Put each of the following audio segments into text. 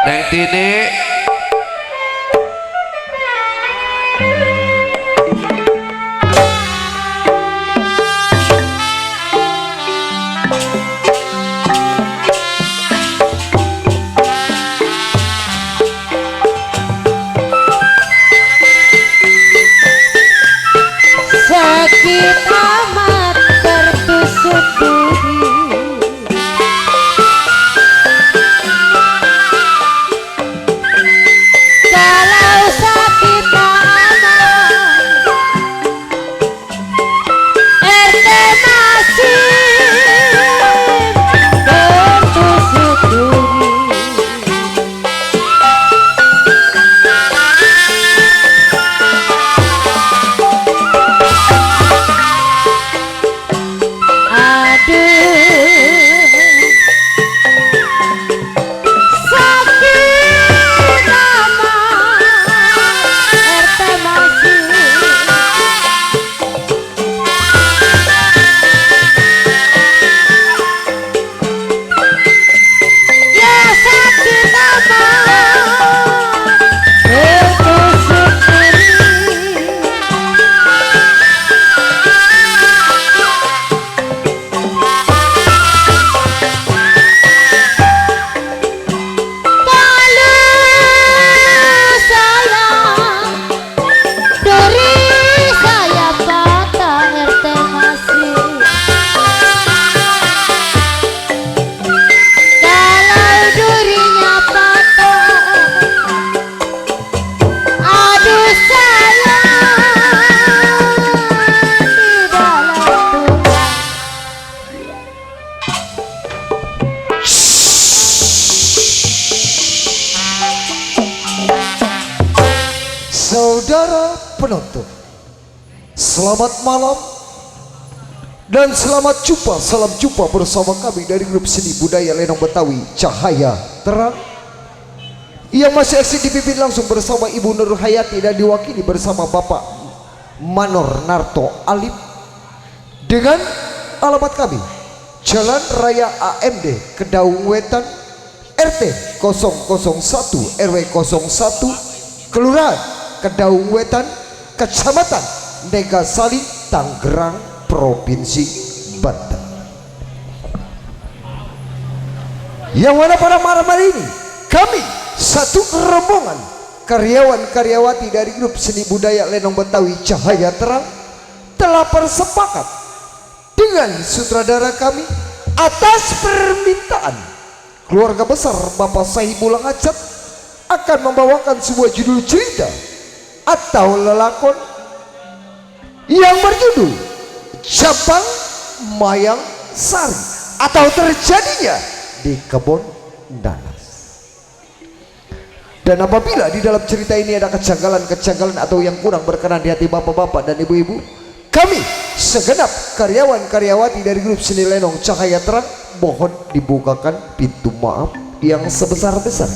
Neng Tini sakit amat tertusuk duri. Kalau sakit amat RT masih tertusuk duri. Saudara penonton, selamat malam dan selamat jumpa, salam jumpa bersama kami dari grup seni budaya Lenong Betawi Cahaya Terang yang masih eksis dipimpin langsung bersama Ibu Nur Hayati dan diwakili bersama Bapak Manor Narto Alip dengan alamat kami Jalan Raya AMD Kedaung Wetan RT 001 RW 01 Kelurahan Kedaung Wetan, Kecamatan Negasari, Tangerang, Provinsi Banten. Yang mana pada malam hari ini kami satu rombongan karyawan-karyawati dari grup seni budaya Lenong Betawi Cahaya Terang telah bersepakat dengan sutradara kami atas permintaan keluarga besar Bapak Sahibul Hajat akan membawakan sebuah judul cerita atau lelakon yang berjudul Cabang Mayang Sari atau terjadinya di kebun nanas. Dan apabila di dalam cerita ini ada kejanggalan-kejanggalan atau yang kurang berkenan di hati bapak-bapak dan ibu-ibu, kami segenap karyawan-karyawati dari grup seni Lenong Cahaya Terang mohon dibukakan pintu maaf yang sebesar-besar.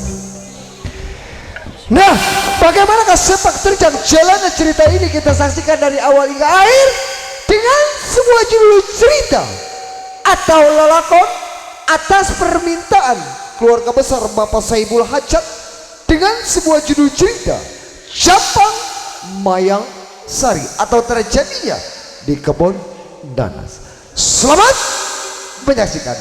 Nah, bagaimanakah sepak terjang jalannya cerita ini kita saksikan dari awal hingga akhir dengan sebuah judul cerita atau lelakon atas permintaan keluarga besar Bapak Sahibul Hajat dengan sebuah judul cerita Cabang Mayang Sari atau terjadinya di kebun nanas. Selamat menyaksikan.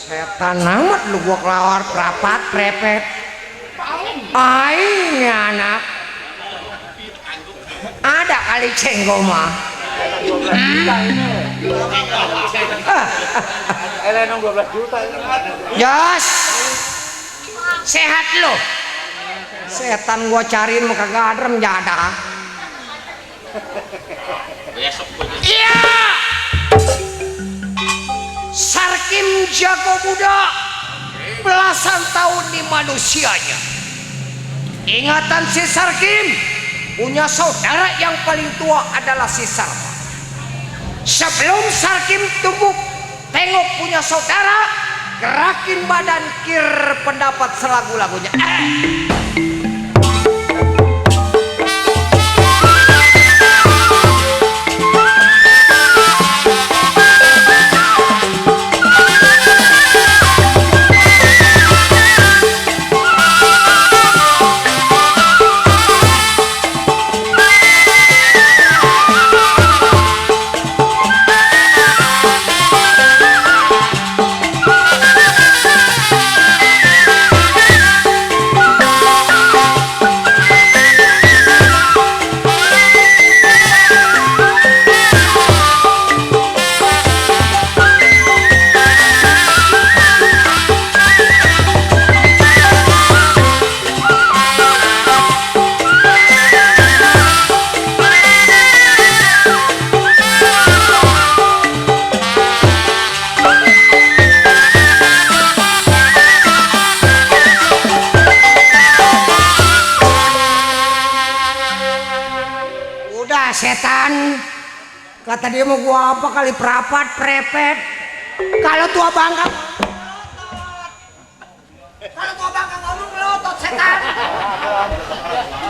Setan amat lu gua kelawar perapat prepet. Aing nih anak. Ada kali cenggo mah. Elenong 12 juta ini. Yos. Sehat lu. Setan gua cariin muka gadrem jada. Iya. Sarkim jago muda. Belasan tahun di manusianya. Ingatan si Sarkim punya saudara yang paling tua adalah si Sarma. Sebelum Sarkim tumbuh tengok punya saudara, gerakin badan kir pendapat selagu-lagunya. Setan kata dia mau gua apa kali perapat prepet kalau tua bangka ngomong melotot setan.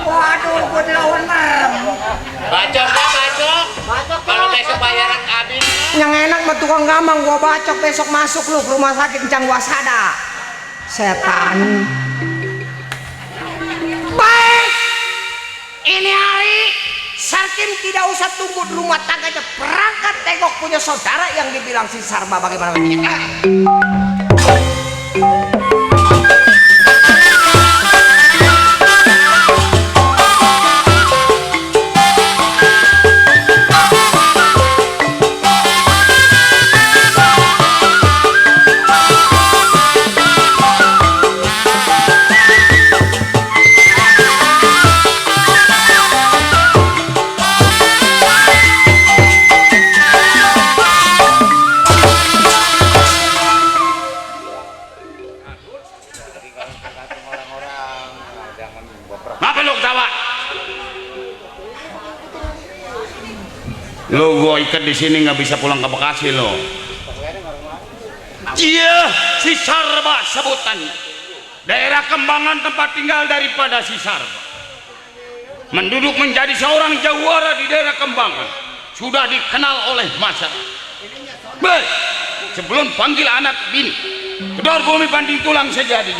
Waduh gua dilawan merem bacok kalau besok bayaran habis yang enak mah tukang gamang gua bacok besok masuk lu ke rumah sakit Cang Wasada setan. Baik ini hari Sarkim tidak usah tunggu di rumah tangganya, berangkat tengok punya saudara yang dibilang si Sarma bagaimana. Lo gua ikat di sini nggak bisa pulang ke Bekasi lo. Iya, si Sarba sebutannya. Daerah Kembangan tempat tinggal daripada si Sarba. Menduduk menjadi seorang jawara di daerah Kembangan. Sudah dikenal oleh masyarakat. Baik, sebelum panggil anak bini, kedor bumi banding tulang saja di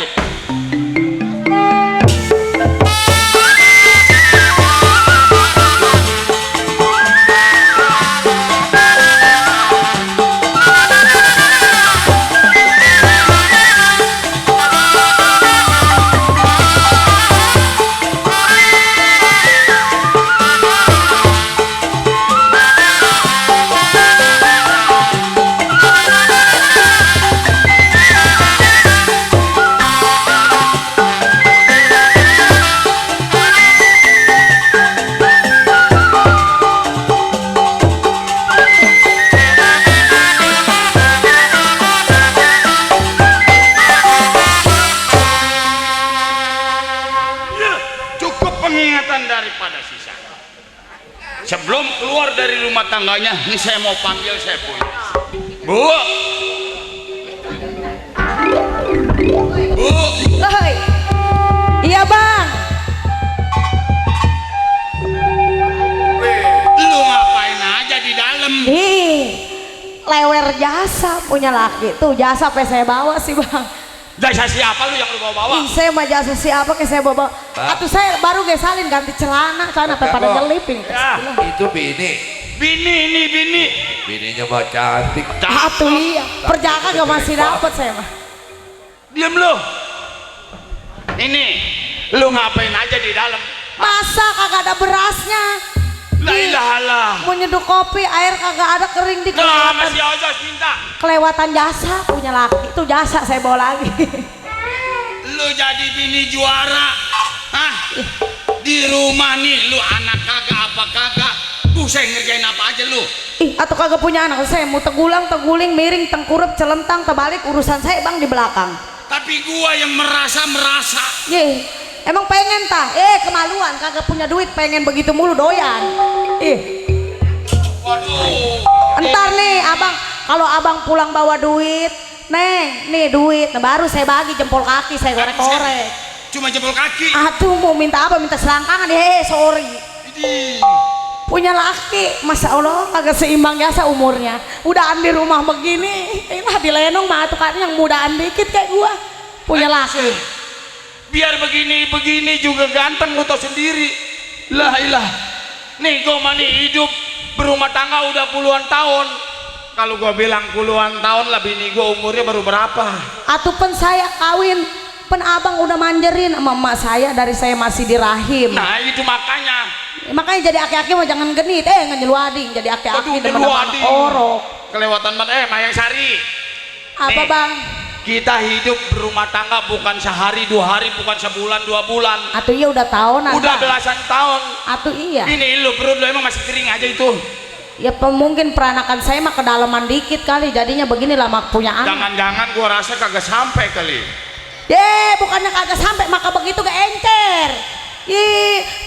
sebelum keluar dari rumah tangganya. Ini saya mau panggil saya punya Bu. Bu. Hei. Iya bang. Lu ngapain aja di dalam? Ih, lewer jasa punya laki tuh jasa apa saya bawa sih bang. Jasa siapa lu yang lu bawa-bawa? Ih, saya mah jasa siapa ke saya bawa. Atau saya baru salin ganti celana pada nyelipin. Itu bini. Bini ini bini. Bininya mah cantik. Atuh iya, perjaka gak masih dapet saya mah. Diam lu. Ini, lu ngapain aja di dalam? Masa kagak ada berasnya? La ilaha illallah. Mau nyeduh kopi, air kagak ada, kering di Nah, kelewatan. masih ojos minta. Kelewatan jasa punya laki. Itu jasa saya bawa lagi. Lu jadi bini juara. Hah? Di rumah nih lu anak kagak apa kagak. Saya ngerjain apa aja lu? Ih, atau kagak punya anak, saya mau tegulang, teguling, miring, tengkurep, celentang, terbalik, urusan saya bang di belakang. Tapi gua yang merasa. Ye, emang pengen tah? Kemaluan, kagak punya duit, pengen begitu mulu doyan. Waduh. Entar nih, abang, kalau abang pulang bawa duit, neng, nih duit, nah baru saya bagi jempol kaki, saya korek-korek. Cuma jempol kaki. Aduh, mau minta apa? Minta selangkangan, sorry. Idih. Punya laki, masya Allah kagak seimbang jasa umurnya. Udaan di rumah begini, ini di lenong mah tuh kan yang mudaan dikit kayak gua. Punya laki. Biar begini juga ganteng lu tau sendiri. Lah ilah. Nih gua mah nih hidup berumah tangga udah puluhan tahun. Kalau gua bilang puluhan tahun lah, bini gua umurnya baru berapa? Atuh pen saya kawin, pen abang udah manjerin sama emak saya dari saya masih di rahim. Nah itu makanya. Makanya jadi aki-aki mah jangan genit, ngejeluading jadi aki-aki demen sama orok. Kelewatan banget, Mayang Sari. Apa Nih, bang? kita hidup berumah tangga bukan sehari 2 hari, bukan sebulan 2 bulan. Atuh iya udah tahunan. Udah Bang. belasan tahun. Atuh iya. Ini lu perut lu emang masih kering aja itu. Ya mungkin peranakan saya mah kedalaman dikit kali, jadinya begini lama punya anak. Jangan-jangan gua rasa kagak sampai kali. Bukannya kagak sampai, maka begitu gak encer.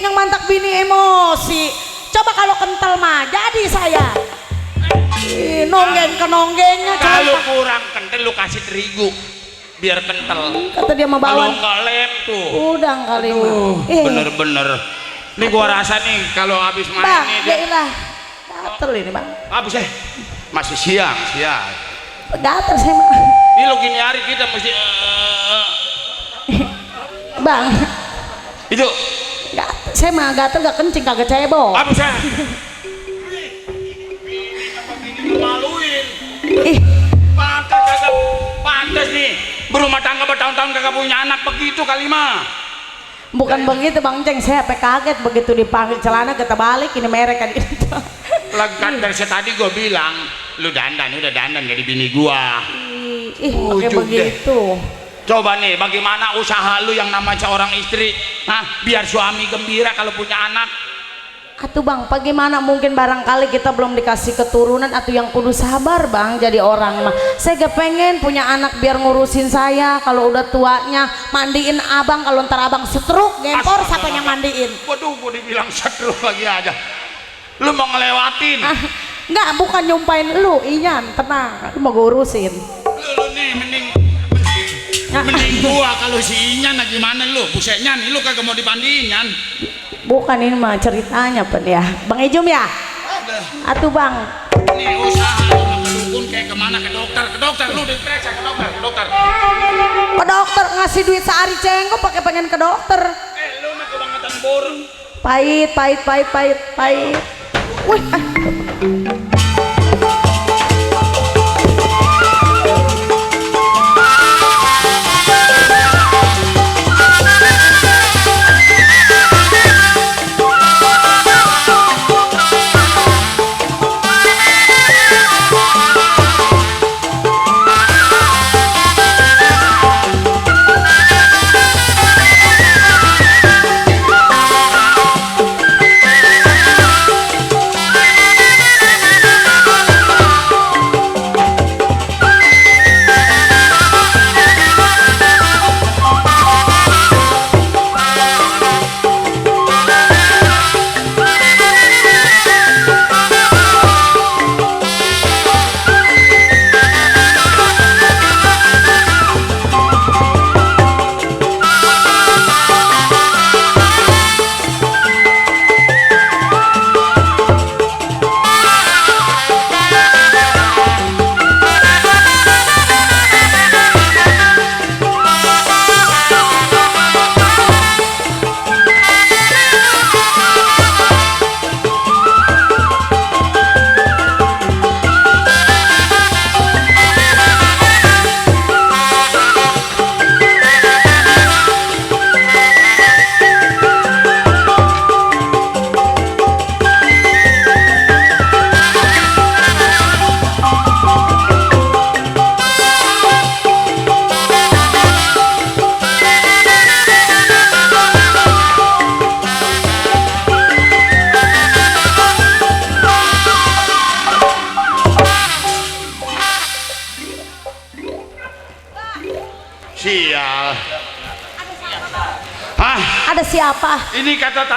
Yang mantak bini emosi. Coba kalau kental mah jadi saya. Nonggeng ke nonggengnya. Kalau kurang kental lu kasih terigu biar kental. Kata dia mau Kalau bawa. enggak lem tuh. Udah kali mah. Bener-bener. Nih gua rasa nih kalau habis main Bang, nih ya ilah. Gatel ini bang. habis masih siang. Gatel saya mah. Ini lo gini hari kita mesti Bang. itu Saya mah gatel gak kencing kagak cebok. habis maluin. Pantas nih berumah tangga bertahun-tahun kagak punya anak begitu kali mah. Bukan begitu bang Ceng, saya sampai kaget begitu dipanggil celana kita balik ini merek kan gitu. Kan dari tadi gue bilang lu udah dandan jadi bini gua. Pakai begitu. Coba nih bagaimana usaha lu yang namanya seorang istri, biar suami gembira kalau punya anak. Atuh bang, bagaimana mungkin barangkali kita belum dikasih keturunan atau yang kudu sabar bang jadi orang mah. Saya gak pengen punya anak biar ngurusin saya kalau udah tuanya, mandiin abang kalau ntar abang setruk gempor siapa yang mandiin. Waduh gua dibilang setruk lagi aja. Lu mau ngelewatin. Enggak, bukan nyumpain lu, Inyan, tenang, lu mau gue urusin. Lu nih mending gua kalau si Inyan gimana lu? Busetnya nih lu kagak mau dipandiin Nyan. Bukan ini mah ceritanya pen ya. Bang Ijum ya? Atuh bang. Nih usaha lu mau ke dukun kayak kemana, ke dokter lu diperiksa ke dokter. Ke dokter ngasih duit sehari cengkok pakai pengen ke dokter. Lu mah kebangetan borong. Pahit. Wih. Sial. Hah? Ada siapa? Ini kata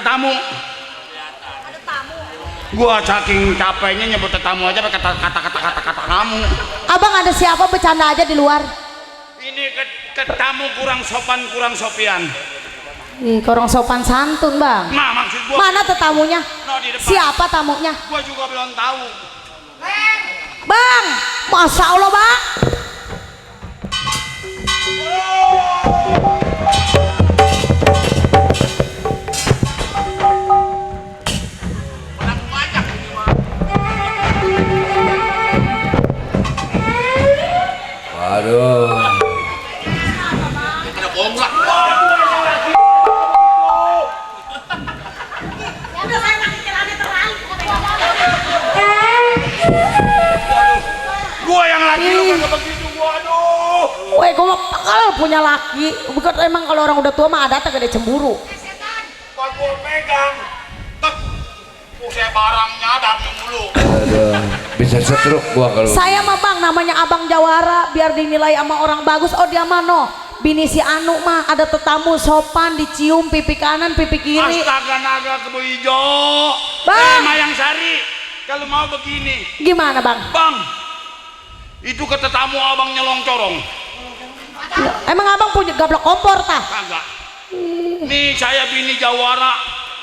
tamu. Gua saking capeknya nyebut tamu aja pakai kata kamu. Abang ada siapa? Bercanda aja di luar. Ini ke tamu kurang sopan, kurang sopian. Ih, kurang sopan santun bang. Nah maksud gua. Mana tetamunya? No, di depan. Siapa tamunya? Gua juga belum tahu. Bang, Masya Allah bang. Waduh. Ada bonggak. Gua yang laki lu kagak begitu gua, aduh. Weh, gue mah kalau punya laki, bukan emang kalau orang udah tua mah ada gede cemburu. Pas gua pegang, tek, saya barangnya dari mulu. Aduh. Bisa setruk gua kalau. Saya mah bang, namanya abang Jawara, biar dinilai sama orang bagus. Oh dia mah no, bini si Anu mah ada tetamu sopan, dicium pipi kanan, pipi kiri. Astaga naga kebo ijo. Bang. Mayang Sari, kalau mau begini, Gimana bang? bang, itu ke tetamu abang nyelong corong. Emang abang punya gablok kompor tah? Kagak. Nih saya bini Jawara.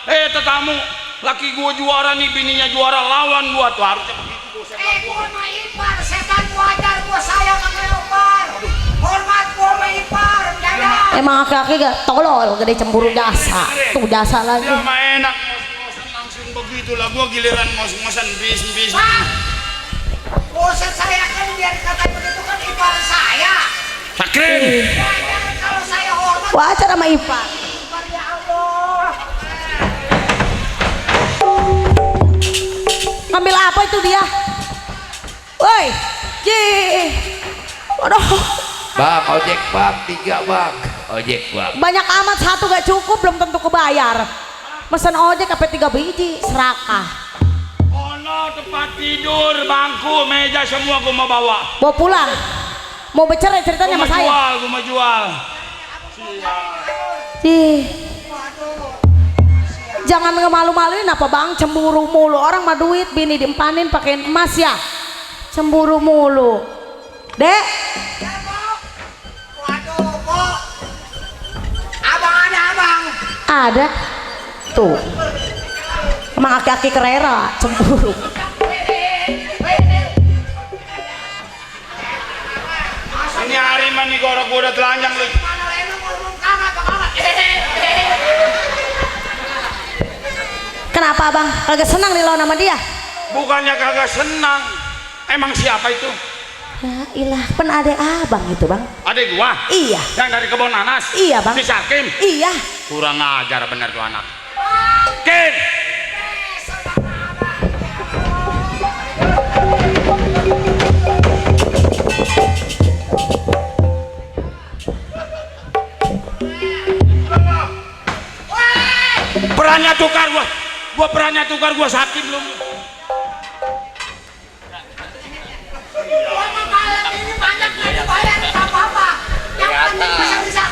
Tetamu, laki gua juara nih, bininya juara, lawan gua tuh harusnya begitu. Gua mah ipar, setan wajar, gua sayang sama ipar. Hormat gua mah ipar, jangan. Emang aki-aki gak tolol, gede cemburu jasa. Tuh jasa lagi. Dia mah enak ngos-ngosan langsung begitu lah. Gua giliran ngos-ngosan bis. Bosan saya kan biar kata begitu kan ipar saya. Sakrim. Ya, jangan kalau saya hormat Wajar sama Ipar. ipar ya Allah. Ngambil apa itu dia? Woi, Ji. Waduh, Bang, ojek bang, 3 bang. Ojek bang. banyak amat, satu gak cukup, belum tentu kebayar. Mesen ojek sampai 3 biji, serakah. Ono tempat tidur, bangku, meja semua gua mau bawa. Bawa pulang. Mau bercerai ceritanya sama saya. Gua mau jual. Ih. Jangan ngemalu-maluin apa bang, cemburu mulu. Orang mah duit bini diempanin pakai emas ya. Cemburu mulu. Dek, Ya, Bu. Waduh, Bu. Abang ada, Abang. ada. Tuh. Emang aki-aki kerera, cemburu. Ini hari mah nih gorok gua udah telanjang lu. Mana lenu ngomong kagak apa kagak. Kenapa bang? Kagak senang dilawan sama dia? Bukannya kagak senang. Emang siapa itu? Ya ilah, pen adek abang itu bang. Adik gua? Iya. Yang dari kebun nanas? Iya bang. Si Sakim? Iya. Kurang ajar bener tuh anak. Kin! Perannya tukar gua perannya tukar gua Sakim belum. Gua mah malam ini banyak nggak dibayar nggak apa-apa. Yang penting bisa.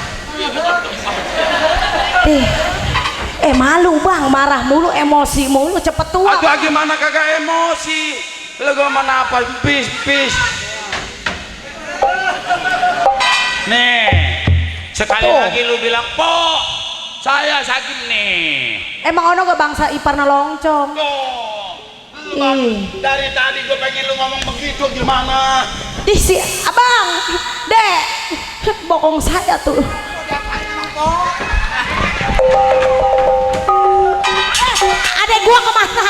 Malu bang, marah mulu, emosi mulu, cepet tua. Aduh gimana kagak emosi. Lu gua mana apa bis. Nih, sekali lagi lu bilang, "Po, saya Sakim nih." Emang ono gak bangsa ipar nolongcong? Dari tadi gue pengen lu ngomong begitu gimana? Ih si abang, dek, bokong saya tuh. Adek gua kemana?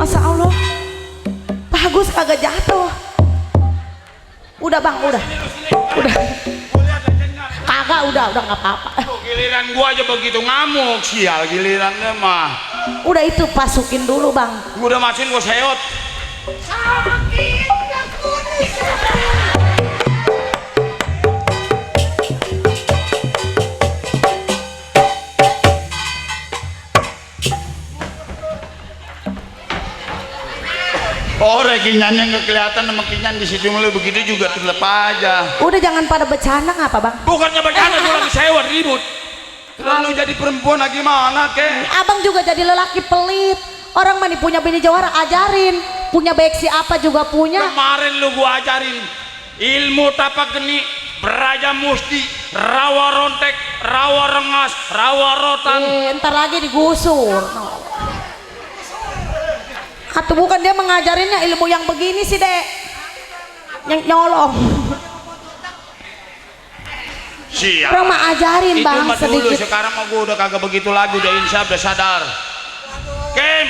Masya Allah, bagus kagak jatuh. Udah bang, udah. Kagak, udah nggak apa-apa. Giliran gua aja begitu ngamuk, sial gilirannya mah. Udah itu pasukin dulu bang. Gua udah masukin gua seot. Sakit yang kuning. Orek kinyannya nggak kelihatan sama kinyan di situ mulai begitu juga terlep aja. Udah jangan pada bercanda ngapa bang? Bukannya bercanda, gue lagi sewa ribut. Lalu jadi perempuan gimana kek? Abang juga jadi lelaki pelit. Orang mah punya bini jawara ajarin. Punya beksi apa juga punya. Kemarin lu gua ajarin ilmu tapak geni, beraja musti, rawa rontek, rawa rengas, rawa rotan. Ntar lagi digusur. Atau bukan dia mengajarinnya ilmu yang begini sih dek, yang nyolong. Siap. Orang mah ajarin itu bang mah dulu, sedikit. sekarang mah gua udah kagak begitu lagi, udah insya udah sadar. Kem.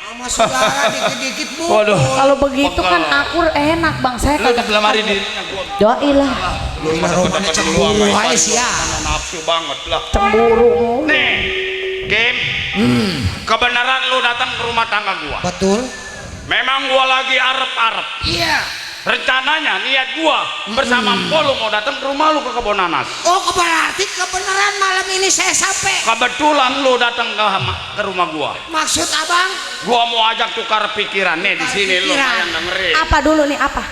Sama saudara dikit-dikit bu. Waduh. Kalau begitu kan akur enak bang, saya Lu kagak. dalam hari dirinya gua. Doilah Masa romanya cemburu aja sih ya. Nafsu banget lah. cemburu. Nih, Kim. Kebenaran lu datang ke rumah tangga gua. Betul. Memang gua lagi arep-arep. Iya. Rencananya niat gua bersama Polo mau datang ke rumah lu ke kebun nanas. Oh berarti kebenaran malam ini saya sampai. Kebetulan lu datang ke rumah gua. Maksud abang? Gua mau ajak tukar pikiran nih di sini lu Pikiran. yang dengerin. Apa dulu nih apa?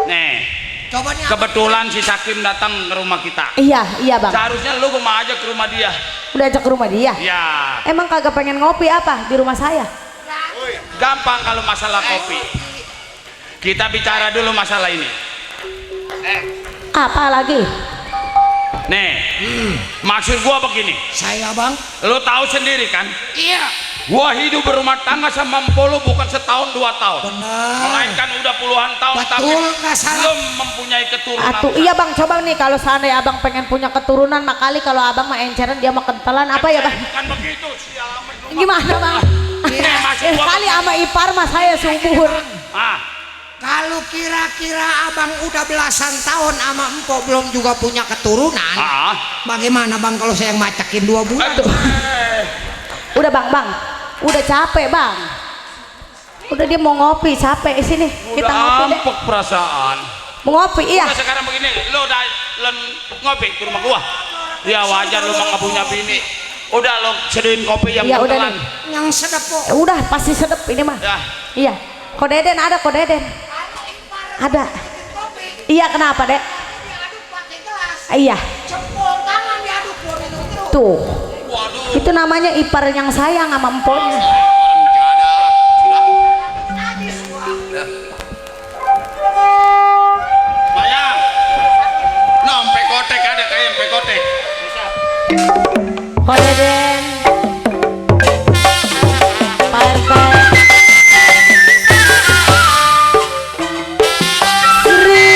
Nih, Coba nih. kebetulan si Sakim datang ke rumah kita. Iya bang. Seharusnya lu gua mau ajak ke rumah dia. Udah ajak ke rumah dia. Ya, Emang kagak pengen ngopi apa di rumah saya? gampang kalau masalah kopi. Kita bicara dulu masalah ini. Apa lagi? Nih, maksud gua begini. Saya bang. Lu tahu sendiri kan? Iya. Gua hidup berumah tangga sama Mpolo bukan setahun 2 tahun. Benar. Melainkan udah puluhan tahun Betul, tapi nggak salah. belum mempunyai keturunan. Atuh iya bang, coba nih kalau seandainya abang pengen punya keturunan, makali kalau abang mah enceran dia mah kentelan apa ya bang? Bukan begitu, sialan rumah. Gimana bang? Maksud gua Kali sama ipar mah saya subur. Ah, Kalau kira-kira abang udah belasan tahun sama empok belum juga punya keturunan, bagaimana bang kalau saya macakin 2 bulan? Udah bang, udah capek bang. Udah dia mau ngopi, capek sini. Kita ngopi deh. ampek perasaan. Mau ngopi iya. Udah sekarang begini, lo udah ngopi ke rumah gua. Ya wajar lo mah nggak punya bini. Udah lo seduhin kopi yang Iya, udah kebetulan. nih. Yang sedap kok. Udah pasti sedep ini mah. Ya, Iya. Kodeden ada kodeden. Ada. Iya kenapa dek? Iya. Jempol tangan diaduk buat minum terus. Tuh. Itu namanya ipar yang sayang sama empoknya. bayang. No, pekotek ada kayak pekotek. Kodeden. Partai.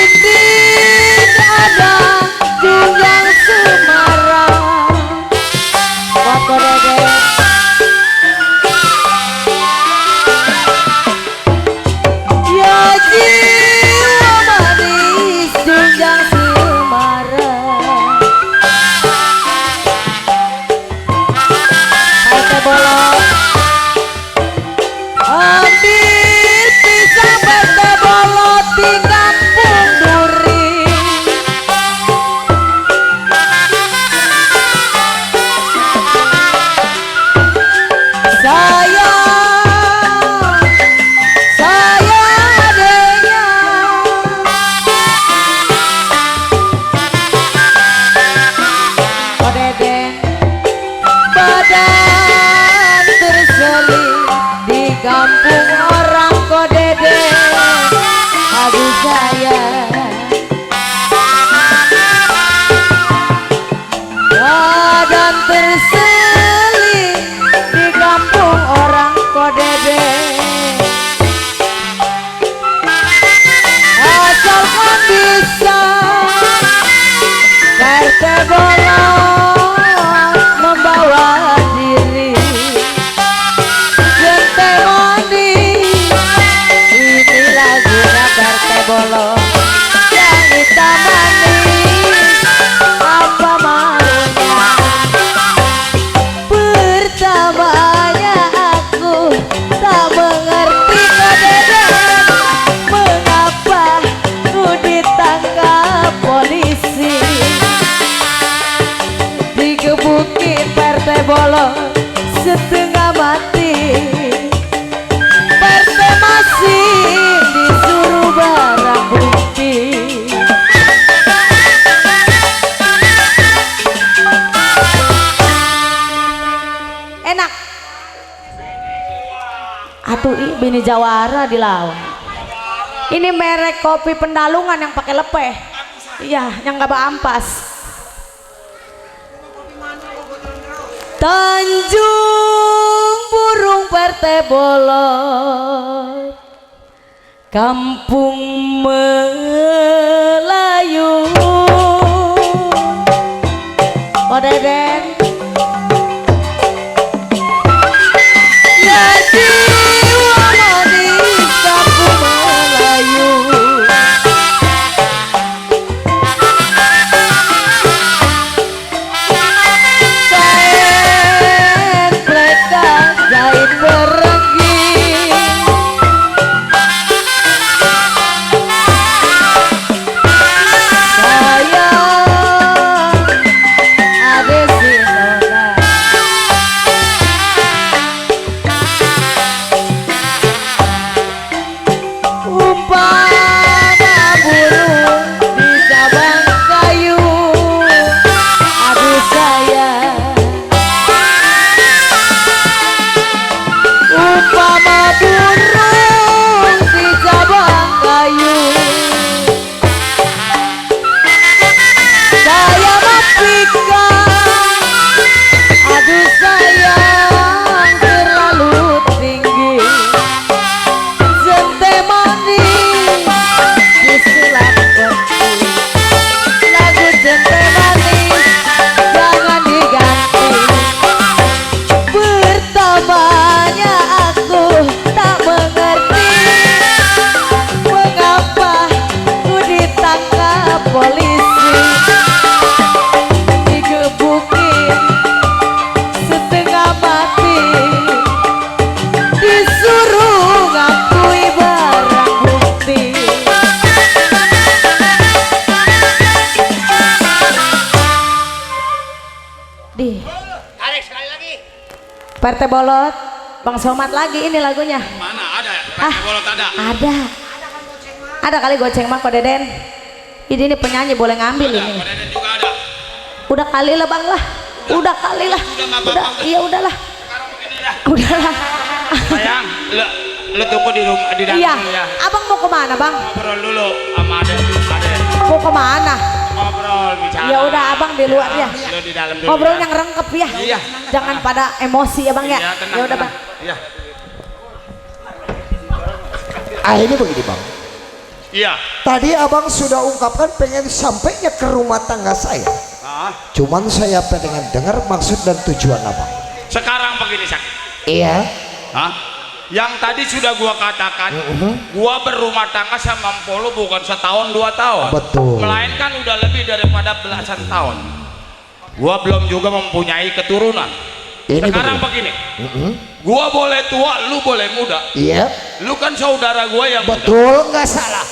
Seritik ada jenjang Semarang. Buat kodeden. Ya jiwa manis jenjang Semarang. Partai bolong. Ambil pisang partai bolong di kampung Duri. Saya adanya. Kodeden badan terselip di kampung orang kodeden. Aduh saya badan terselip di kampung orang kodeden. Asalkan bisa partai bolong membawa diri. Gente manis, ini lagunya partai bolong yang hitam manis. Apa maunya? Pertamanya aku tak mengerti kodeden, mengapa ku ditangkap polisi. Digebukin partai bolong setengah mati. Partai masih di bini Jawara dilawan. Ini merek kopi Pendalungan yang pakai lepeh. Iya, yang nggak ampas. Tanjung burung pertebolot, kampung Melayu. Oh Deden, jadi walau di kampung Melayu. Saen pleka jahit berenggi, sayang ade sinona. Umpama burung di cabang kayu, aduh sayang. Umpama burung di cabang kayu, saya mapikan, aduh sayang terlalu tinggi. Jente manis disulap peti, lagu jente manis jangan diganti. Pertamanya aku tak mengerti mengapa ku ditangkap polisi, digebukin setengah mati, disuruh ngakui barang bukti. Di Tarik sekali lagi. Partai Bolot, Bang Somat lagi ini lagunya. Mana ada? Ah, Bolot ada. Ada kali goceng mah Ko Deden. Ini penyanyi boleh ngambil ini. Pada Deden juga ada. Udah kali lah Bang lah. Udah kali lah. Udah, iya udahlah. Sekarang begini dah. Udahlah. Sayang, lu tunggu di rumah di dalam Iya. dulu ya. Abang mau kemana Bang? Ngobrol dulu sama Ade. Mau kemana? Ngobrol bicara. Ya udah Abang di luar ya. Lu di dalam dulu. Ngobrol ya. yang rengkep ya. Iya. Jangan pada emosi ya Bang ya. Iya, tenang. Ya udah Bang. tenang. Iya. Akhirnya begini bang, Iya. tadi abang sudah ungkapkan pengen sampainya ke rumah tangga saya, Ah, cuman saya pengen dengar maksud dan tujuan abang. sekarang begini Sak. Iya. Hah? Yang tadi sudah gua katakan, gua berumah tangga sama Mpolo bukan setahun 2 tahun. Betul. Melainkan udah lebih daripada belasan tahun. Gua belum juga mempunyai keturunan. Ini Sekarang begini, gua boleh tua, lu boleh muda. Iya. Lu kan saudara gua yang muda. Betul, nggak salah.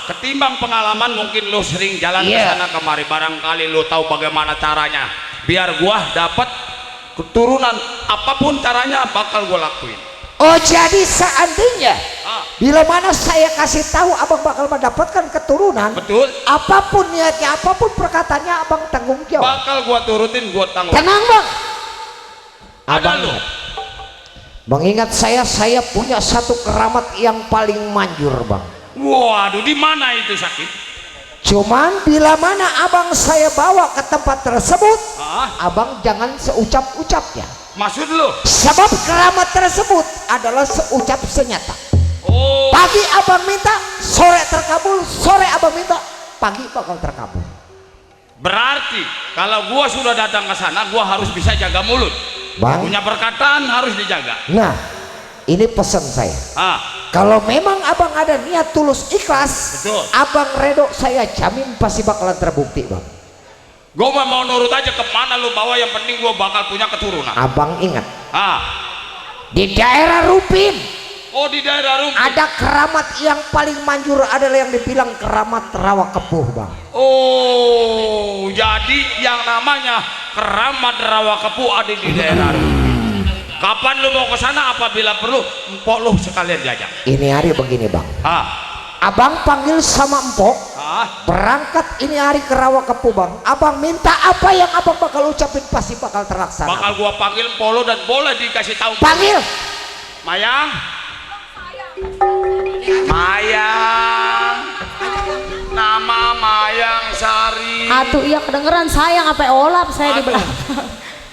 Ketimbang pengalaman mungkin lu sering jalan ke Iya. sana kemari, barangkali lu tahu bagaimana caranya. Biar gua dapat keturunan, apapun caranya bakal gua lakuin. Oh jadi seandainya Ah, bila mana saya kasih tahu abang bakal mendapatkan keturunan, betul. apapun niatnya, apapun perkataannya abang tanggung jawab. Bakal gua turutin, gua tanggung. Tenang bang. Ada Abang lu. ingat. Mengingat saya punya satu keramat yang paling manjur bang. Waduh, di mana itu sakit? Cuman bila mana abang saya bawa ke tempat tersebut, abang jangan seucap-ucapnya. Maksud lu? Sebab keramat tersebut adalah seucap senyata. Oh, Pagi abang minta, sore terkabul, sore abang minta, pagi bakal terkabul. berarti kalau gua sudah datang ke sana, gua harus bisa jaga mulut. Bang. Punya perkataan harus dijaga. Nah, ini pesan saya. Kalau memang abang ada niat tulus ikhlas, Betul. abang redo, saya jamin pasti bakalan terbukti bang. Gua mau nurut aja kemana lu bawa, yang penting gua bakal punya keturunan. Abang ingat, Ah, di daerah Rupin oh di daerah Rumpin. ada keramat yang paling manjur adalah yang dibilang keramat rawa kepuh bang. Oh, jadi yang namanya keramat Rawakepu ada di daerah Rumpin. Kapan lu mau ke sana? Apabila perlu, empok lu sekalian jajak. Ini hari begini bang, Abang panggil sama empok, berangkat ini hari ke rawa kepuh bang. Abang minta apa yang abang bakal ucapin pasti bakal terlaksana. bakal gua panggil empok lu dan boleh dikasih tahu. Panggil. Mayang, Mayang, nama Mayang Sari. Atuh iya kedengeran sayang apa olap saya di belakang.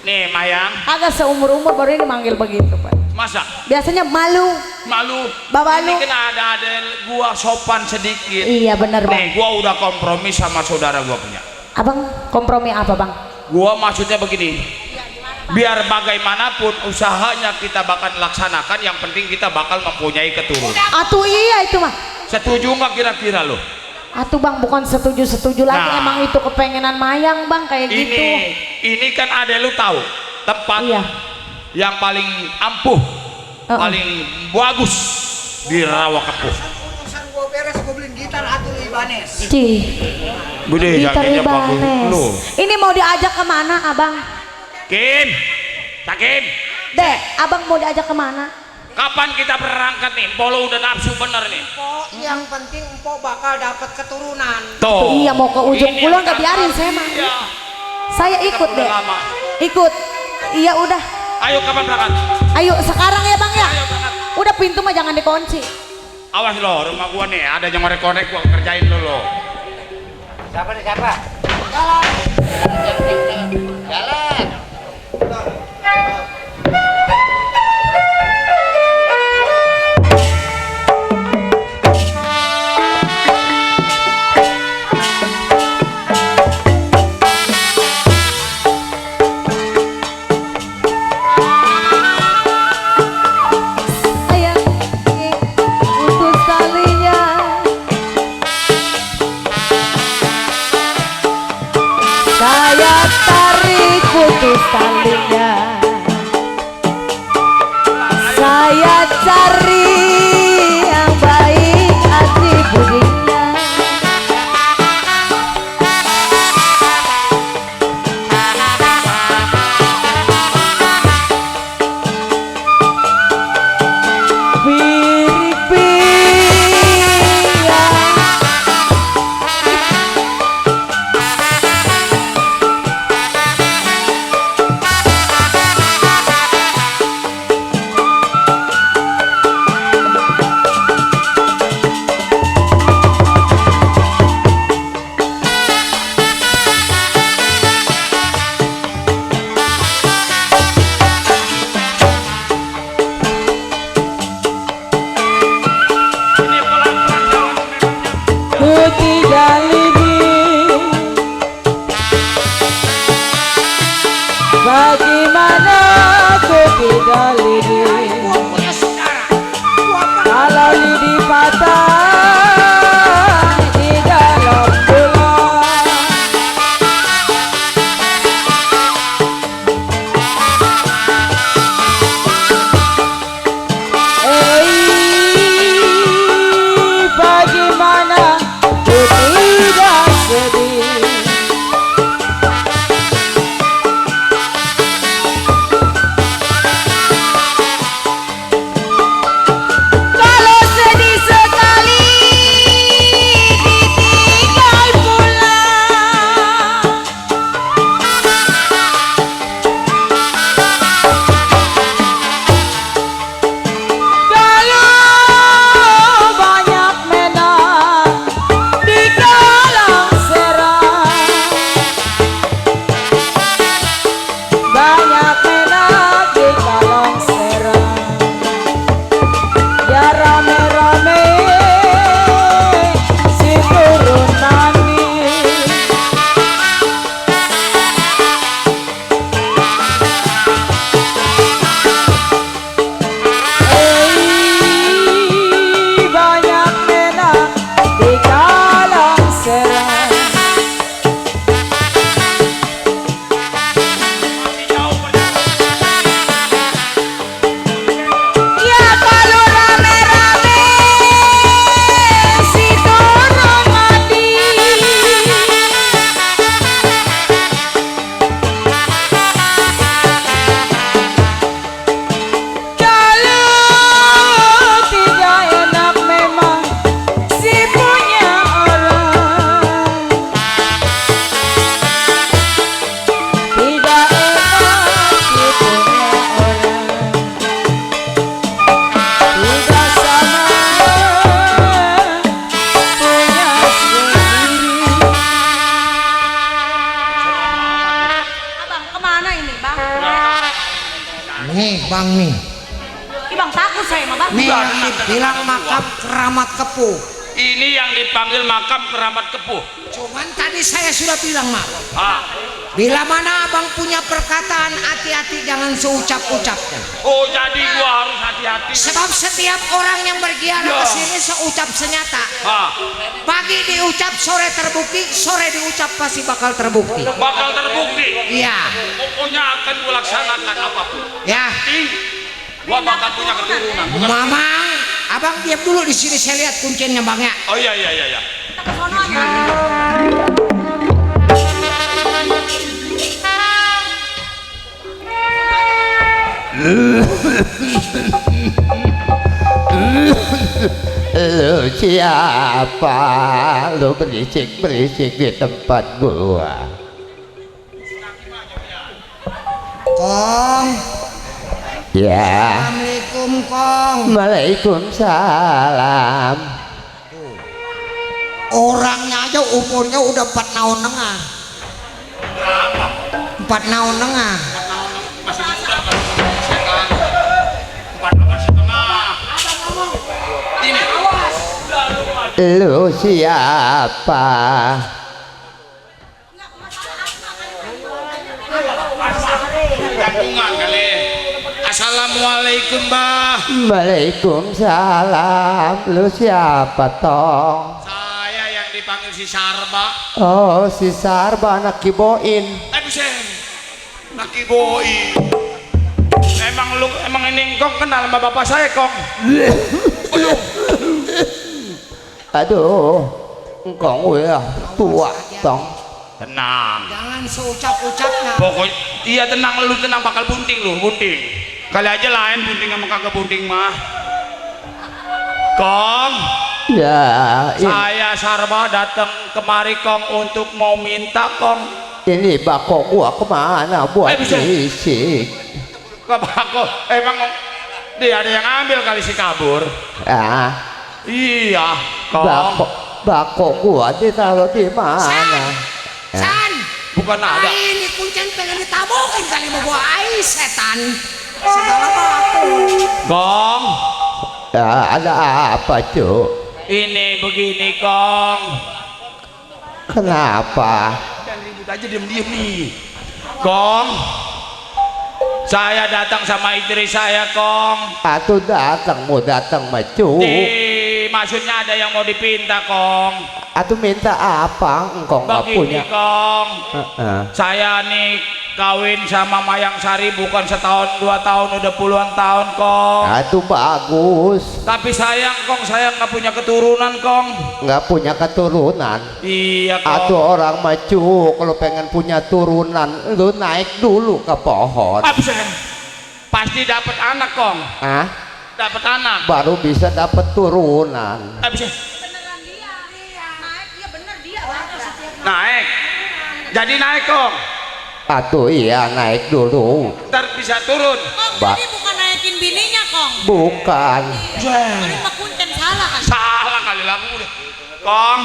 Nih Mayang, Agak seumur-umur baru ini manggil begitu Pak. masa Biasanya malu. malu? Babalu. Ini kan ada gua sopan sedikit. Iya benar Bang. Nih gua udah kompromi sama saudara gua punya. Abang kompromi apa Bang? Gua maksudnya begini, biar bagaimanapun usahanya kita bakal laksanakan, yang penting kita bakal mempunyai keturunan. Atuh iya itu mah. Setuju nggak kira-kira lo? Atuh Bang bukan setuju lagi, Nah. emang itu kepengenan Mayang Bang kayak gitu. Ini kan ada lu tahu tempat Iya. yang paling ampuh, paling bagus di Rawakepuh. Urusan gua beres, gua beliin gitar atuh Ibanez. Cih. Bude Gitar yakinnya bagus Ibanez. lu. Ini mau diajak kemana Abang? Kim, Takim, Dek, Abang mau diajak kemana? kapan kita berangkat nih? Polo udah nafsu bener nih. Empok, yang penting empok bakal dapat keturunan. Tuh. Iya mau ke ujung Ini pulau yang nggak biarin saya mah. Iya. Saya ikut Kita deh. udah lama. Ikut. Iya udah. Ayo kapan berangkat? Ayo sekarang ya Bang ya. Ayo berangkat. Udah pintu mah jangan dikunci. Awas lo, rumah gua nih ada yang ngorek-ngorek, gua kerjain lo lo. Siapa nih siapa? Jalan. Sayang putus talinya. Saya tarik putus talinya. Saya cari yang baik hati budinya. bang nih. Bang takut saya mah bang. Nih yang dibilang makam keramat kepuh. Ini yang dipanggil makam keramat kepuh. Cuman tadi saya sudah bilang mak. Ah. Bila mana abang punya perkataan hati-hati jangan seucap-ucapnya. Oh jadi gua harus hati-hati. Sebab setiap orang yang bergiara Ya. ke sini seucap senyata. Ah. Pagi diucap, sore terbukti, sore diucap pasti bakal terbukti. Bakal terbukti. Iya. Pokoknya akan gua laksanakan apapun. Ya. Penting gua bakal punya keturunan. Bukan? Mamang, abang diam dulu di sini saya lihat kuncinya bang ya. Oh iya iya iya. Iya. Kita ke sono aja. Lu siapa? Lu berisik-berisik di tempat gua. Kong. Ya. Assalamualaikum Kong. Waalaikumsalam. Orangnya aja umurnya udah 4 tahun tengah. 4 tahun tengah. Masih muda kan? Empat masih tengah. Ini. Lu siapa? Gantungan kali. Assalamualaikum Mbah. Waalaikumsalam. Lu siapa tong? Saya yang dipanggil si Sarba. Oh, si Sarba anak Kiboin. Buset. Naki boi. Emang ini Kong kenal sama bapak saya Kong. Aduh, engkong udah tua tong. Tenang. Jangan seucap-ucapnya. Pokoknya iya tenang lu tenang bakal bunting lu bunting. Kali aja lain bunting sama kagak bunting mah. Kong, Ya, saya Sarba datang kemari Kong untuk mau minta Kong. ini bako gua kemana buat bisa. fisik? Ke bako, emang dia ada yang ambil kali si kabur. Ah, Iya, Kong. bako gua ditaruh di mana? San. Bukan ada. Ini kuncen pengen ditabokin kali mau gua ai setan. Segala batu. Kong, Ya, ada apa cuk? ini begini Kong. Kenapa? Jangan ribut aja diem-diem nih. Kong, saya datang sama istri saya Kong. Atuh datang mau datang macu. Maksudnya ada yang mau dipinta Kong. Atuh minta apa? Engkong nggak punya. Begini Kong, Heeh. saya nih kawin sama Mayang Sari bukan setahun 2 tahun udah puluhan tahun Kong. Atuh bagus. Tapi sayang Kong, saya nggak punya keturunan Kong. Nggak punya keturunan. Iya Kong. Atuh orang macu kalau pengen punya turunan, lu naik dulu ke pohon. Pasti dapat anak Kong. Ah, Dapat anak. baru bisa dapat turunan. Beneran dia. Naik, iya bener dia. Naik. Jadi naik Kong. Atuh iya naik dulu. Ntar bisa turun. Kong, Ba- jadi bukan naikin bininya Kong. Bukan. Ini mah kuncen salah kan. Salah kali lagu deh. Kong.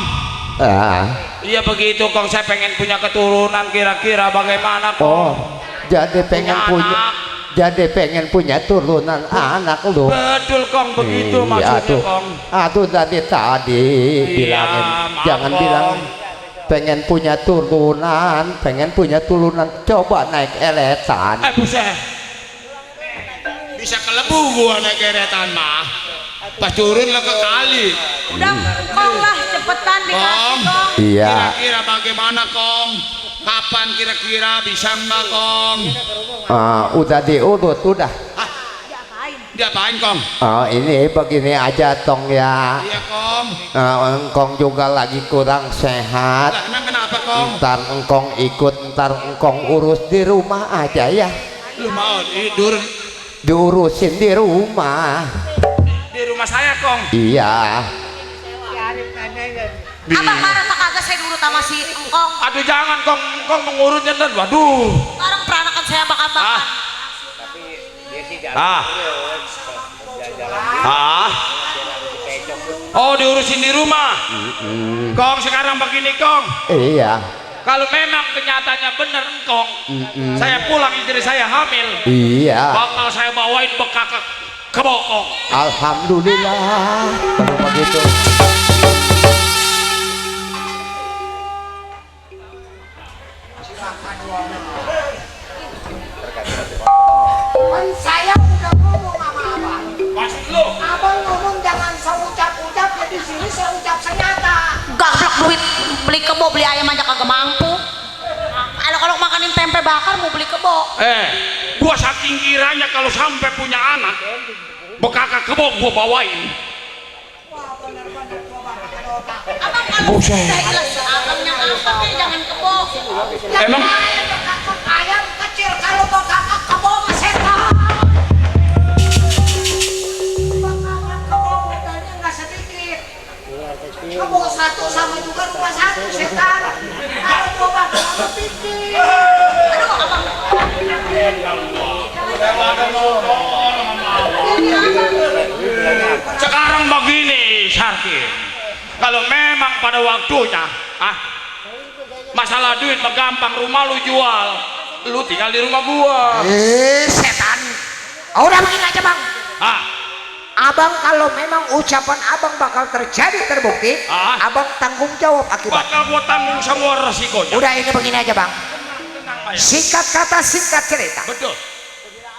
Ah. Iya begitu Kong, saya pengen punya keturunan, kira-kira bagaimana Kong? Oh, jadi pengen punya. anak. Jadi pengen punya turunan anak lu. Betul Kong, begitu maksudnya atuh. Kong. Atuh tadi bilangin, maaf, jangan Kong. bilang pengen punya turunan, coba naik eletan. Buset. Bisa kelebu gua naik keretan mah. Pas turun lah ke kali. Udah Kong lah cepetan dikasih Kong. Kong. Iya. Kira-kira bagaimana Kong? Kapan kira-kira bisa nggak Kong? Udah diurut udah. Diapain Kong? Ini begini aja tong ya. Iya Kong. Engkong juga lagi kurang sehat. Lah emang kenapa Kong? Ntar engkong ikut, ntar engkong urus di rumah aja ya. Lu mau tidur Diurusin di rumah. di rumah saya Kong? Iya. Abang marah tak kagak saya dulu sama si Engkong. Aduh jangan Kong, Kong mengurutnya dan waduh. Sekarang peranakan saya bakal-bakal. Oh diurusin di rumah. Kong sekarang begini Kong. Iya. Kalau memang kenyataannya benar engkong, saya pulang istri saya hamil, Iya. bakal saya bawain bekak ke bokong. Alhamdulillah. Kalau begitu. Kan saya udah ngomong sama abang. Maksud lu? Abang ngomong jangan seucap-ucap, ya di sini saya ucap senyata. Gablek duit beli kebo beli ayam aja kagak mampu. Kalau makanin tempe bakar mau beli kebo. Gua saking kiranya kalau sampai punya anak, bekak ke bokong gua bawain. Abang kalau saya jelas abangnya apa kayak jangan kebo. Emang Ayam kecil kalau bakal kebo mah setan. Bakal kebo modalnya nggak sedikit. Kebo satu sama juga rumah satu setan. Kalau mau bakal sedikit. Aduh abang. sekarang begini, Sarkin. Kalau memang pada waktunya, masalah duit mah gampang, rumah lu jual, lu tinggal di rumah gua. Setan. Udah begini aja bang. Abang kalau memang ucapan abang bakal terjadi terbukti, abang tanggung jawab akibat. Bakal gua tanggung semua resikonya. Udah ini begini aja bang. Singkat kata singkat cerita. Betul.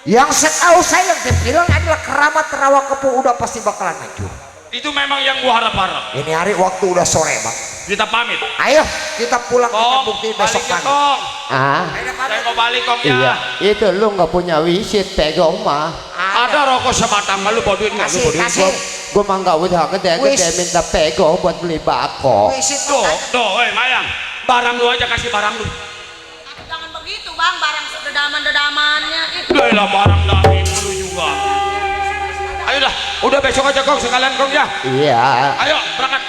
Yang setahu saya yang dibilang adalah keramat rawa kepu udah pasti bakalan maju. Itu memang yang gua harap-harap. Ini hari waktu udah sore bang. Kita pamit. Ayo kita pulang kita Kong, bukti besok balik ya, pagi. Kong. Ah, Saya mau balik, Kong, ya. iya. Itu lu nggak punya wisit pegong mah. Ada rokok sebatang, lu bawa duit nggak? Lu Kasih, bawa duit. kasih. Gua mah nggak udah gede-gede Wis. minta pegong buat beli bako. Wis itu Tuh, kan. tuh, Mayang. Barang lu aja kasih barang lu. Jangan begitu bang, barang dedaman-dedamannya. Lah barang dari lu juga. Ayo dah, udah besok aja Kong sekalian Kong ya. Iya. Ayo berangkat.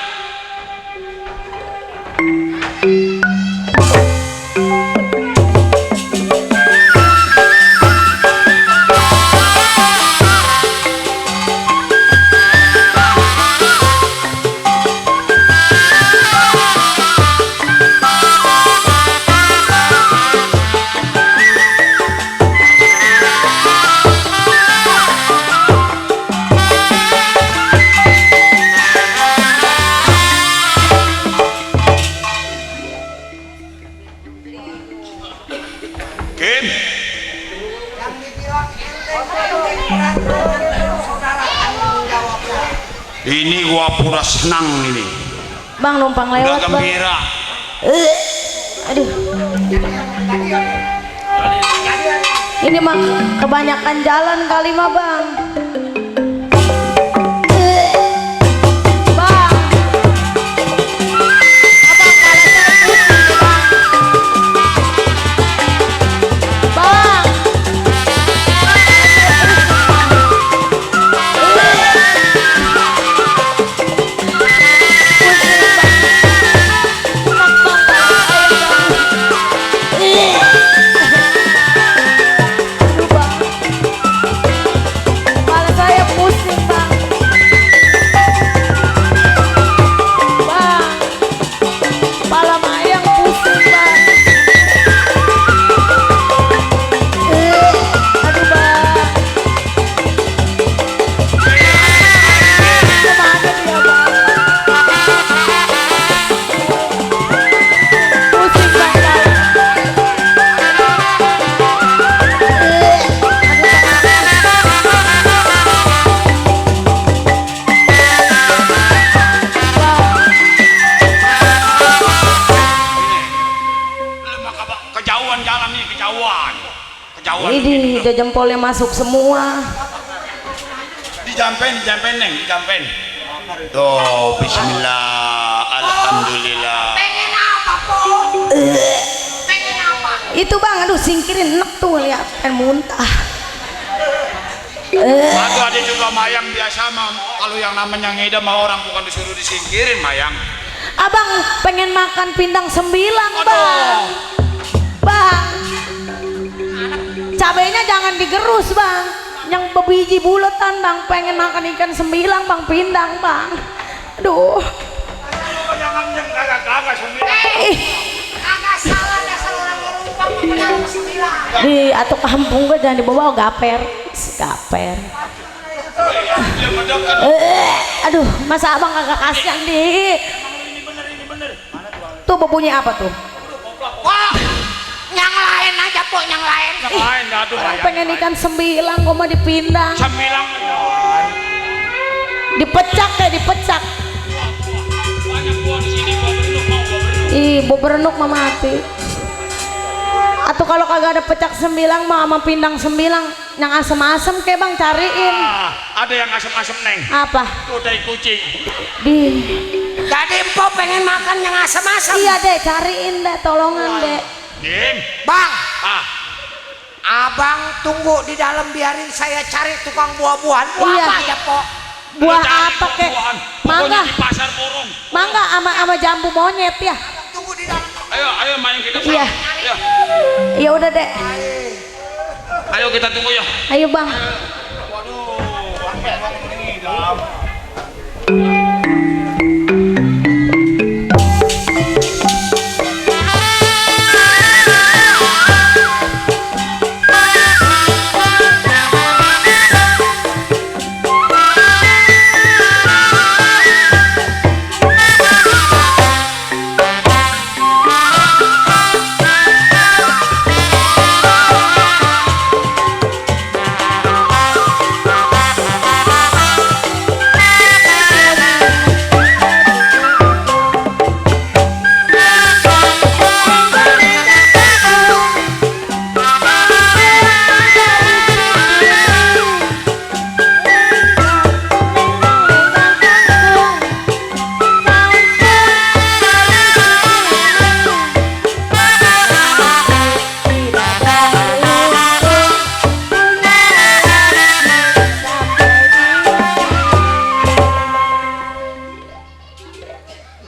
Kim, Yang dibilang enteng saudara tanggung jawabnya. ini gua pura senang ini. Bang numpang Udah lewat bang. gembira. Aduh. Ini mah kebanyakan jalan kali mah bang. Bang. Abang kalau saya pusing nih, bang. Bang. Kepala saya pusing bang. Bang, kepala Mayang pusing bang. Aduh bang. Kemana dia bang? Pusing bang. Lu mah kejauhan jalan nih, kejauhan. Kejauhan. Ini dia jempolnya masuk semua. Dijampen neng, dijampen. Tuh, bismillah, alhamdulillah. Pengen apa po? Pengen apa? Itu bang, aduh singkirin enek tuh lihat kan muntah. Waktu ada juga Mayang biasa mah, kalau yang namanya ngida mah orang bukan disuruh disingkirin Mayang. Abang pengen makan pindang 9 bang. Aduh. Bang, cabenya jangan digerus bang. Yang bebiji buletan bang, pengen makan ikan 9 bang, pindang bang. Aduh. Jangan yang kagak-kagak sembilan. Ih, Kagak Di atau kampung gue jangan dibawa gaper. Gaper. Aduh, masa abang kagak kasihan di? Tuh bubunyi apa tuh? Wah, yang lain aja po, yang lain. Yang lain aduh Orang bayang. pengen ikan sembilang, gue mau dipindang. Sembilang. Dipecak kayak dipecak. Banyak buah di sini gua berenuk mau gua berenuk. Ih, bu berenuk mah mati. Atau kalau kagak ada pecak sembilang mah sama pindang sembilang yang asem-asem kayak bang cariin. Ada yang asem-asem neng. Apa? Tuh tai kucing. Di. Jadi po pengen makan yang asam-asam. Iya deh, cariin deh, tolongan deh. Dim. Bang, Ah, abang tunggu di dalam biarin saya cari tukang buah-buahan. Buah Iya. apa aja po? Buah lu cari apa kek? buah-buahan. Mangga, Pokoknya di pasar borong. mangga sama jambu monyet ya. Tunggu di dalam. Ayo main kita. Iya. Ya. Ya udah deh. Ayo kita tunggu ya. Ayo bang.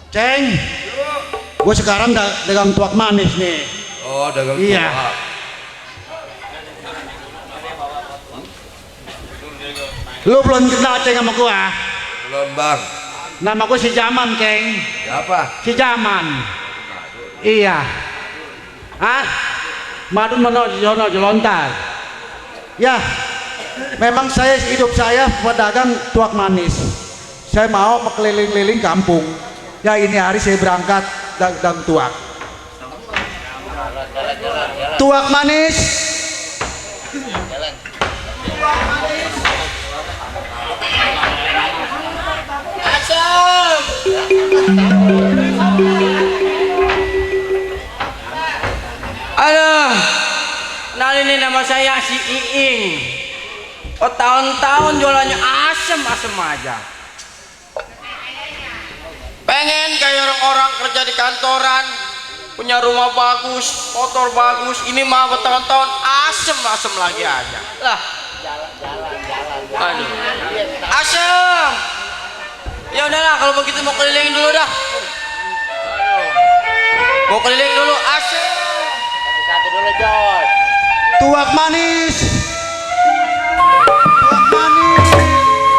Ceng, gue sekarang dagang tuak manis nih. Oh, dagang Iya. tuak. Lu belum kenal Ceng sama gue? Belum bang. Nama gue si Jaman, Ceng. Siapa? Si Jaman. Iya. Hah? Madun Mono Jono Jelontar. Ya, memang hidup saya pedagang tuak manis. Saya mau keliling-liling kampung. Ya ini hari saya berangkat dagang tuak. Tuak manis. Aduh, kenalin nih nama saya si Iing. Oh tahun-tahun jualannya asem-asem aja. Pengen kayak orang-orang kerja di kantoran, punya rumah bagus, motor bagus. Ini mah bertahun-tahun asem-asem lagi aja. Lah, aduh, asem. Ya udahlah, kalau begitu mau keliling dulu dah. Mau keliling dulu, asem. Tuak manis. Tuak manis.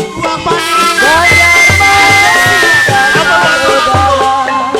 Tuak manis.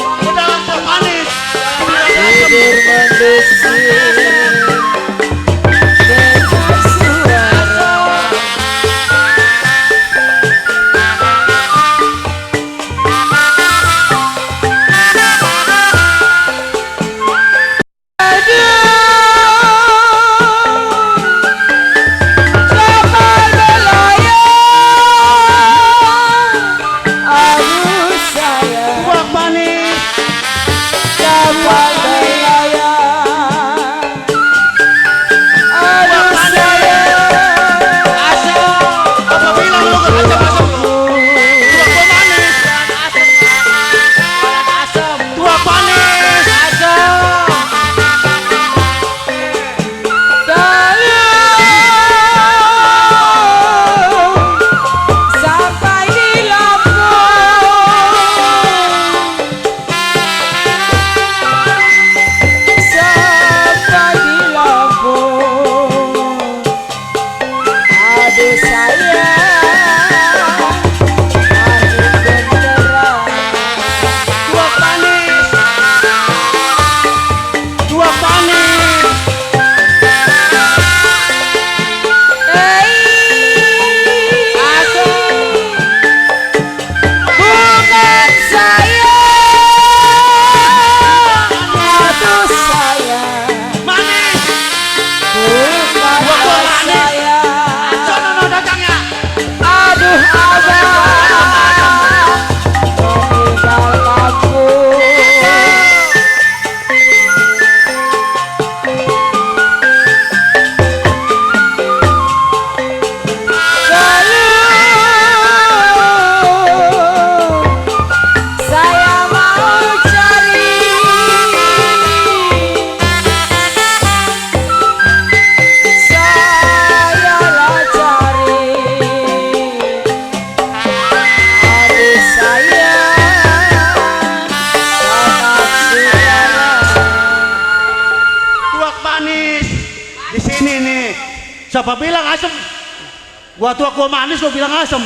Gua tua gua manis lo bilang asem.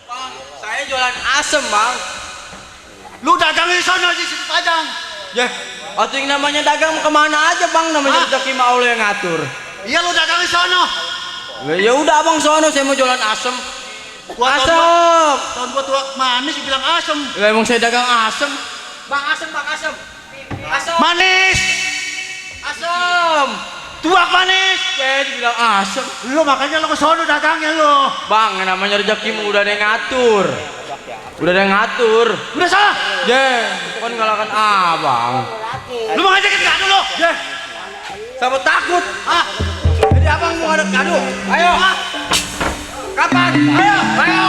Bang, saya jualan asem, Bang. Lu dagang di sana di situ Padang. Ya, atau yang namanya dagang kemana aja, Bang? Namanya rezeki mah Allah yang ngatur. Iya lu dagang di sana. Ya udah, Abang sono, saya mau jualan asem. Asem. Tahun gua tua manis bilang asem. Ya emang saya dagang asem. Bang, asem, Bang, asem. Asem. Manis. Asem. Tuak manis. Ya dibilang asem. Lu makanya lu ke sono dagangnya lu. Bang, yang namanya rezekimu udah ada yang ngatur. Udah ada yang ngatur. Udah salah. Kan ngalahkan abang. Lu mau ngajakin kado lu? Sama takut. Jadi abang mau ada kado. Ayo. Kapan? Ayo. Ayo.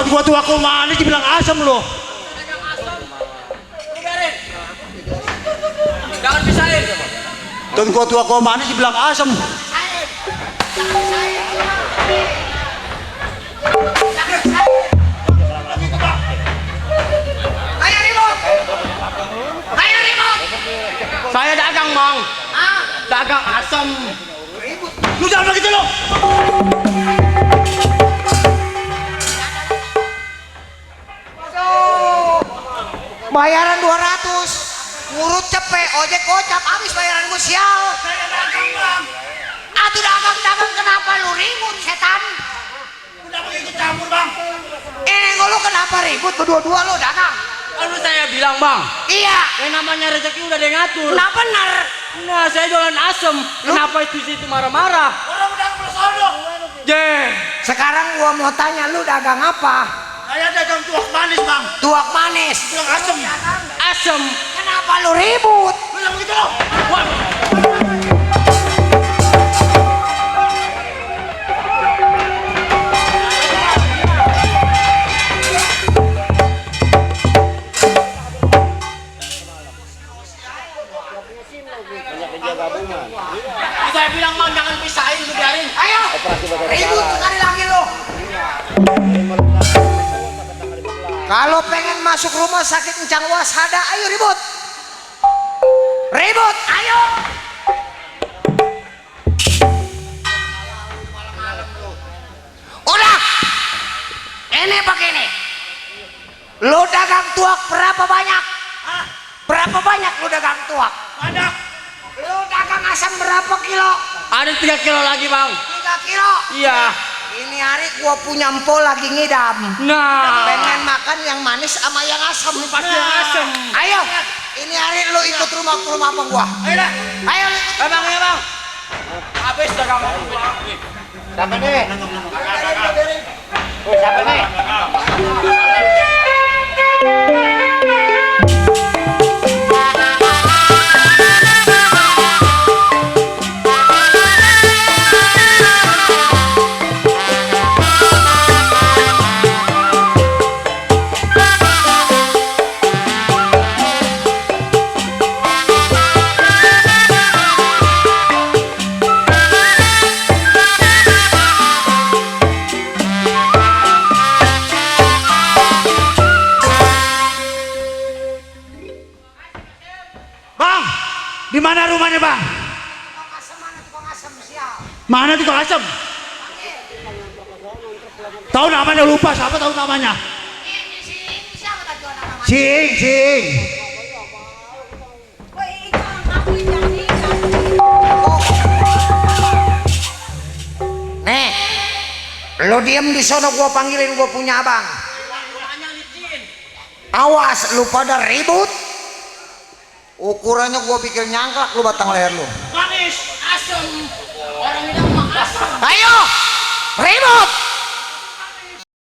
Gua tua aku manis dibilang asem lo. Jangan pisahin. Tahun gua tua aku manis dibilang asem. Ayo ribut. Ayo ribut. Saya dagang, Bang. Dagang asem. Lu jangan begitu lo. Bayaran 200. Ngurut cepet, ojek gocap habis bayaran gue sial. Saya dagang bang. Atuh dagang-dagang kenapa lu ribut setan? Udah begitu campur bang. Ini lu kenapa ribut berdua-dua lu dagang? Lalu saya bilang, Bang, Iya. yang namanya rezeki udah ada yang ngatur. Nah bener. Nah, saya jualan asem. Kenapa itu situ marah-marah? Orang udah bersono. Sekarang gua mau tanya lu dagang apa? Saya dagang tuak manis bang. Tuak manis. Bilang asem. Asem. Kenapa lu ribut? Lu jangan begitu lo. Saya bilang, Bang, jangan pisahin, lu biarin. Ayo. Ribut sekali lagi lu. Kalau pengen masuk rumah sakit Encang Wasada, ayo ribut. Ribut, ayo. Udah. Ini begini. Lu dagang tuak berapa banyak? Berapa banyak lu dagang tuak? Banyak. Lu dagang asam berapa kilo? Ada 3 kilo lagi, Bang. 3 kilo. Iya. Ini hari gua punya empol lagi ngidam. Nah, Pengen makan yang manis sama yang asam. pasti yang asem. Ayo, ini hari lu ikut rumah abang gua. Ayo dah. Ayo lu ikut. Bang, ya, Bang. Habis dagang. Siapa nih? Siapa nih? Mana tuh asem? Tahu namanya lupa, siapa tahu namanya? Siapa tadi nama? Cing. Nih, lo diem di sono, gua panggilin, gua punya abang. Awas lu pada ribut. Ukurannya gua pikir nyangklak lu batang leher lu. Manis, asem. Orang bilang mah asem. Ayo, ribut.